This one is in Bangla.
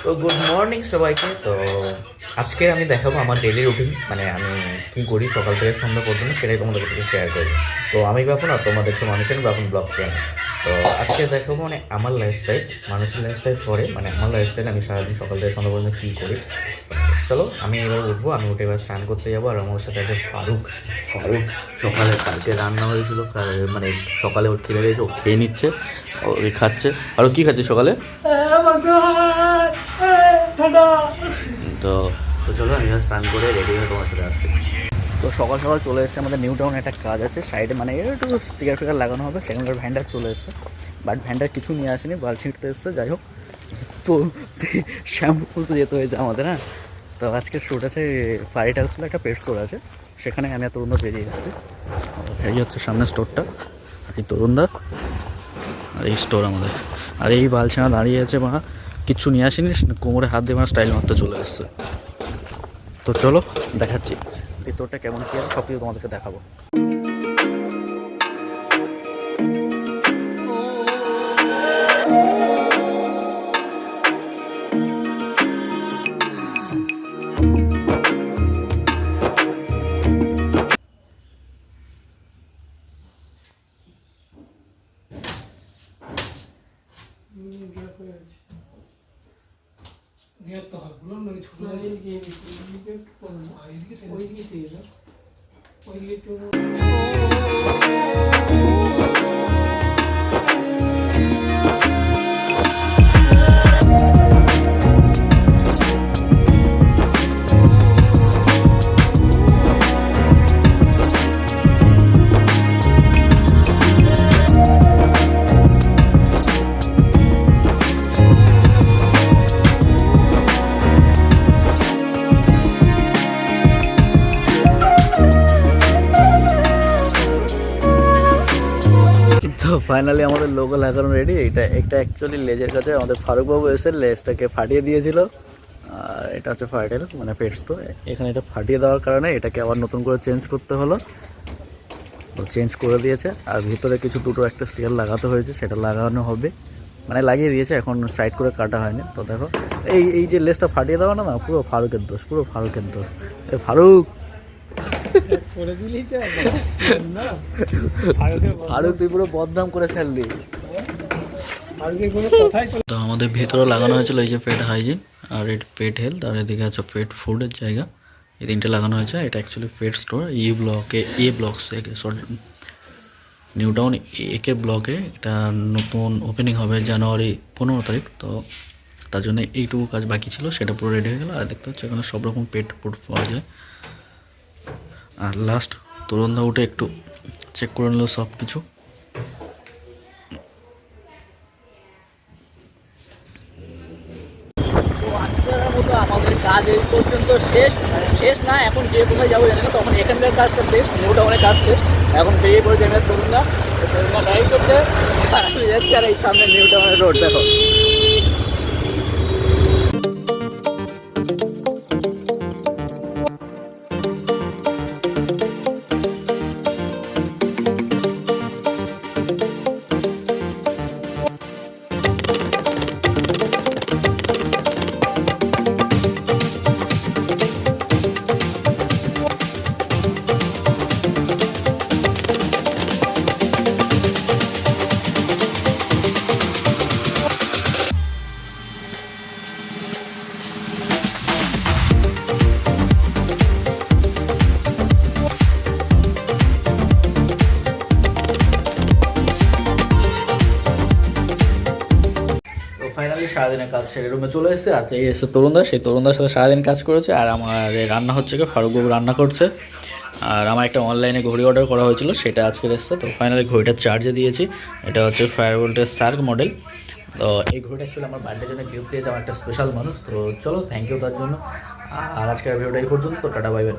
তো গুড মর্নিং সবাইকে। তো আজকে আমি দেখাবো আমার ডেলি রুটিন, মানে আমি কী করি সকাল থেকে সন্ধ্যা পর্যন্ত, সেটাই তোমাদের সাথে শেয়ার করবো। তো আমি ভাবো না তোমাদের তো মানুষের ভাবুন ব্লগ চ্যানেল। তো আজকে দেখাবো মানে আমার লাইফস্টাইল, মানুষের লাইফস্টাইল পরে মানে আমার লাইফস্টাইল আমি সারাদিন সকাল থেকে সন্ধ্যা পর্যন্ত কী করি। চলো আমি এবার উঠবো, আমি উঠে এবার স্নান করতে যাবো। আর আমার সাথে আছে ফারুক। ফারুক সকালে কালকে রান্না হয়েছিল, মানে সকালে ওর খেয়ে গেছে, ও খেয়ে নিচ্ছে, ওই খাচ্ছে। আর ও কী খাচ্ছে সকালে? তো তো চলো আমি স্নান করে রেডি হয়ে তোমার সাথে আসছি। তো সকাল সকাল চলে এসেছে আমাদের নিউ টাউনে, একটা কাজ আছে সাইডে, মানে একটু স্টিকার ফিকার লাগানো হবে, সেখানকার ভ্যান্ডার চলে এসেছে। বাট ভ্যান্ডার কিছু নিয়ে আসেনি, বাল ছিঁড়তে এসছে। যাই হোক, তো শ্যাম্পু খুলতে যেতে হয়েছে আমাদের। হ্যাঁ, তো আজকে শ্যুট আছে ফাইট হাউসে, একটা পেট স্টোর আছে, সেখানে আমি তরুণদা বেরিয়ে এসেছি। এই হচ্ছে সামনে স্টোরটা, এই তরুণদা আর এই স্টোর আমাদের। আর এই বালছেনা দাঁড়িয়ে আছে, মা কিচ্ছু নিয়ে আসেনি, কোমরে হাত দিয়ে আমার স্টাইল মারতে চলে আসছে। তো চলো দেখাচ্ছি ভিতরটা কেমন কি আছে, সব কিছু তোমাদেরকে দেখাবো। তো ফাইনালি আমাদের লোগো লাগানো রেডি। এটা অ্যাকচুয়ালি লেজের কাছে আমাদের ফারুকবাবু এসে লেজটাকে ফাটিয়ে দিয়েছিল। আর এটা হচ্ছে ফাইটেল, মানে পেটস। তো এখানে এটা ফাটিয়ে দেওয়ার কারণে এটাকে আবার নতুন করে চেঞ্জ করতে হলো, তো চেঞ্জ করে দিয়েছে। আর ভিতরে কিছু দুটো একটা স্টিকার লাগাতে হয়েছে, সেটা লাগানো হবে, মানে লাগিয়ে দিয়েছে, এখন সাইড করে কাটা হয়নি। তো দেখো এই যে লেজটা ফাটিয়ে দেওয়া না, পুরো ফারুকের দোষ, পুরো ফারুকের দোষ। ফারুক ফারুক তুই পুরো বদনাম করে ফেললি। তো আমাদের ভেতরে লাগানো হয়েছিল এই যে পেট হাইজিন, আর এটা পেট হেলথ, আর এদিকে আছে পেট ফুডের জায়গা। এই তিনটে লাগানো হয়েছে। এটা actually pet store block sorry new town একে ব্লকে। এটা নতুন ওপেনিং হবে জানুয়ারি 15 তারিখ। তো তার জন্য এইটুকু কাজ বাকি ছিল, সেটা পুরো রেডি হয়ে গেল। আর দেখতে হচ্ছে এখানে সব রকম পেট ফুড পাওয়া যায়। আর লাস্ট তরুণদা উঠে একটু চেক করে নিল সব কিছু। তো আজকের মতো আমাদের কাজ এই পর্যন্ত শেষ, মানে শেষ না, এখন যে কোথায় যাবো জানি না। তখন এখানকার কাজটা শেষ, নিউ টাউনের কাজ শেষ, এখন বেরিয়ে পড়ে যাবে তরুণদা। তরুণদা ড্রাইভ করছে আর আমি যাচ্ছি। আর এই সামনে নিউ টাউনের রোড দেখো। ফাইনালি সারাদিনের কাজ সেরে রুমে চলে এসেছে। আর এই এসে তরুণদা, সেই তরুণদার সাথে সারাদিন কাজ করেছে। আর আমার রান্না হচ্ছে কি, ফারুকবাবু রান্না করছে। আর আমার একটা অনলাইনে ঘড়ি অর্ডার করা হয়েছিল, সেটা আজকে এসেছে। তো ফাইনালি ঘড়িটা চার্জে দিয়েছি। এটা হচ্ছে ফায়ারবোল্টের সার্ক মডেল। তো এই ঘড়িটা অ্যাকচুয়ালি আমার বার্থডের জন্য গিফট দিয়েছে আমার একটা স্পেশাল মানুষ। তো চলো থ্যাংক ইউ তার জন্য। আর আজকের ভিডিওটা এই পর্যন্ত। Tata bye bye.